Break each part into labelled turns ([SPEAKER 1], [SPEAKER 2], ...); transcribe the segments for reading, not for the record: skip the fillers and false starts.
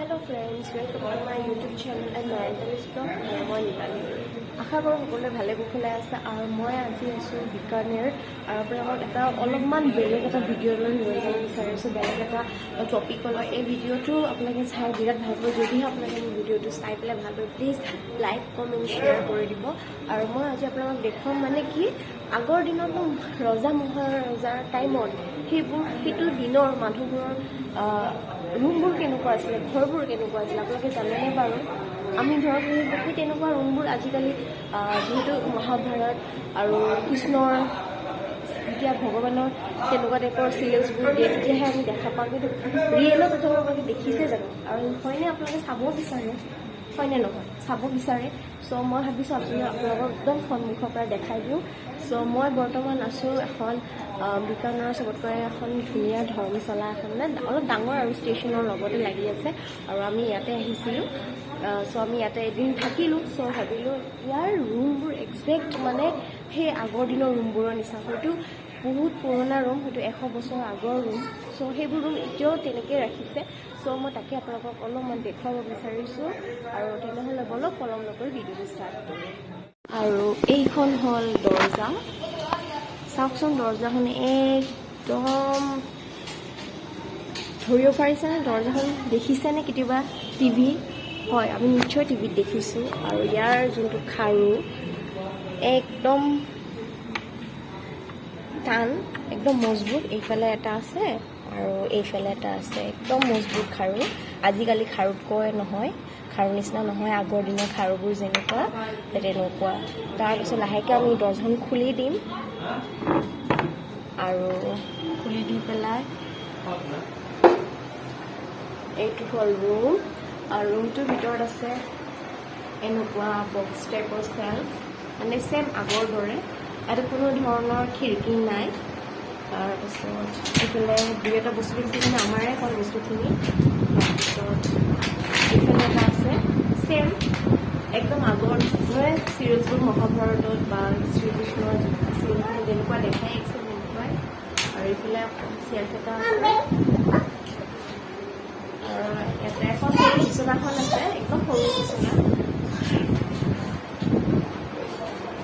[SPEAKER 1] Hello friends, welcome to my YouTube channel and Nayantalis vlog. মই নিতালি আশা কৰোঁ সকলোৱে ভালে কুশলে আছে আৰু মই আজি আছোঁ বিকানেৰ আৰু আপোনালোকক এটা অলপমান বেলেগ এটা ভিডিঅ'লৈ লৈ যাব বিচাৰিছোঁ বেলেগ এটা টপিকলৈ এই ভিডিঅ'টো আপোনালোকে চাই বিৰাট ভাল পাব যদিহে আপোনালোকে এই ভিডিঅ'টো চাই পেলাই ভাল পায় প্লিজ লাইক কমেণ্ট শ্বেয়াৰ কৰি দিব আৰু মই আজি আপোনালোকক দেখুৱাম মানে কি আগৰ দিনতো ৰজা মহাৰজাৰ টাইমত সেইটো দিনৰ মানুহবোৰৰ ৰুমবোৰ কেনেকুৱা আছিলে ঘৰবোৰ কেনেকুৱা আছিলে আপোনালোকে জানেনে বাৰু আমি ধৰক সেই তেনেকুৱা ৰুমবোৰ আজিকালি যিহেতু মহাভাৰত আৰু কৃষ্ণৰ যেতিয়া ভগৱানৰ তেনেকুৱা টাইপৰ চিৰিয়েলছবোৰ দিয়ে তেতিয়াহে আমি দেখা পাওঁ কিন্তু ৰিয়েলত আপোনালোকে দেখিছে জানো আৰু হয়নে আপোনালোকে চাব বিচাৰে হয়নে নহয় চাব বিচাৰে চ' মই ভাবিছোঁ আপোনালোকক একদম সন্মুখৰ পৰা দেখাই দিওঁ চ' মই বৰ্তমান আছোঁ এখন বিকানেৰৰ চবতকৈ এখন ধুনীয়া ধৰ্মশালা এখন মানে অলপ ডাঙৰ আৰু ষ্টেচনৰ লগতে লাগি আছে আৰু আমি ইয়াতে আহিছিলোঁ চ' আমি ইয়াতে এদিন থাকিলোঁ চ' ভাবিলোঁ ইয়াৰ ৰুমবোৰ একজেক্ট মানে সেই আগৰ দিনৰ ৰুমবোৰৰ নিচিনা হয়তো বহুত পুৰণা ৰুম হয়তো 100 বছৰ আগৰ ৰুম চ' সেইবোৰ ৰুম এতিয়াও তেনেকৈ ৰাখিছে চ' মই তাকে আপোনালোকক অলপমান দেখুৱাব বিচাৰিছোঁ আৰু তেনেহ'লে বলক পলম নকৰি ভিডিঅ'টো ষ্টাৰ্ট কৰোঁ আৰু এইখন হ'ল দৰ্জা চাওকচোন দৰ্জাখন একদম ধৰিব পাৰিছেনে দৰ্জাখন দেখিছেনে কেতিয়াবা টিভি হয় আমি নিশ্চয় টিভিত দেখিছোঁ আৰু ইয়াৰ যোনটো খাৰু একদম টান একদম মজবুত এইফালে এটা আছে আৰু এইফালে এটা আছে একদম মজবুত খাৰু আজিকালি খাৰুতকৈ নহয় খাৰু নিচিনা নহয় আগৰ দিনৰ খাৰুবোৰ যেনেকুৱা তেনেকুৱা তাৰপিছত লাহেকৈ আমি দৰ্জাখন খুলি দিম আৰু খুলি দি পেলাই এইটো হ'ল ৰুম আৰু ৰুমটোৰ ভিতৰত আছে এনেকুৱা বক্স টাইপৰ চেল্ফ মানে ছেম আগৰ দৰে ইয়াতে কোনো ধৰণৰ খিৰিকী নাই তাৰপিছত এইফালে দুই এটা বস্তু দেখিছে কিন্তু আমাৰে অকল বস্তুখিনি তাৰপিছত এইফালে এটা আছে ছেম একদম আগৰ মানে চিৰিয়েলছবোৰ মহাভাৰতত বা শ্ৰীকৃষ্ণৰ আছিল যেনেকুৱা দেখাই একচেম তেনেকুৱাই আৰু এইফালে চেল্ফ এটা আছে আৰু ইয়াতে এখন সৰু বিচনাখন আছে একদম সৰু বিচনা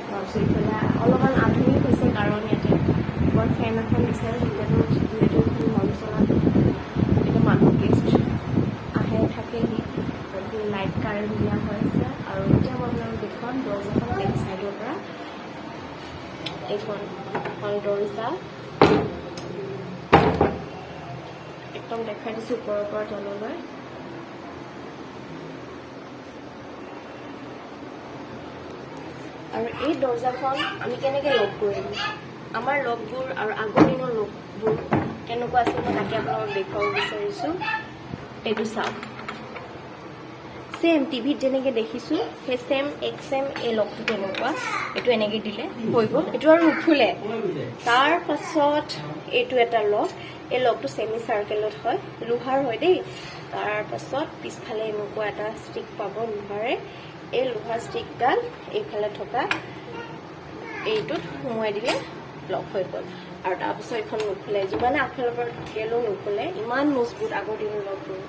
[SPEAKER 1] তাৰপিছত এইফালে অলপমান আধুনিক হৈছে কাৰণ ইয়াতে বৰ ফেন এখন দিছে যিহেতু ধৰ্মশালাত এতিয়া মানুহ গেষ্ট আহে থাকেহি লাইট কাৰেণ্ট দিয়া হৈছে আৰু এতিয়া মই আপোনালোকক দেখুৱাম দৰ্জাখন বেক চাইডৰ পৰা এইখন হ'ল দৰ্জা একদম দেখাই দিছোঁ ওপৰৰ পৰা তললৈ আৰু এই দৰ্জাখন আমি কেনেকৈ লক কৰিম আমাৰ লগবোৰ আৰু আগৰ দিনৰ লগবোৰ কেনেকুৱা আছিল মই তাকে আপোনালোকক দেখুৱাব বিচাৰিছোঁ এইটো চাওক ছেম টিভিত যেনেকৈ দেখিছোঁ সেই ছেম এই লগটো তেনেকুৱা এইটো এনেকৈ দিলে হৈ গ'ল এইটো আৰু নুখুলে তাৰ পাছত এইটো এটা লগ এই লগটো ছেমি চাৰ্কেলত হয় লোহাৰ হয় দেই তাৰ পাছত পিছফালে এনেকুৱা এটা ষ্টিক পাব লোহাৰে এই লোহাৰ ষ্টিকডাল এইফালে থকা এইটোত সোমোৱাই দিলে লক হৈ গ'ল আৰু তাৰপিছত এইখন নুখুলে যিমানে আগফালৰ পৰা ঢুকিলেও নুখুলে ইমান মজবুত আগৰ দিনৰ লগবোৰ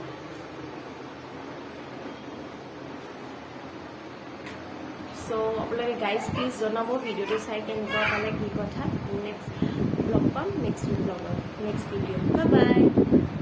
[SPEAKER 1] চ' আপোনালোকে গাইজ প্লিজ জনাব ভিডিঅ'টো চাই কেনেকুৱা পালে কি কথা নেক্সট ব্লগ পাম নেক্সট ভিডিঅ' বাই বাই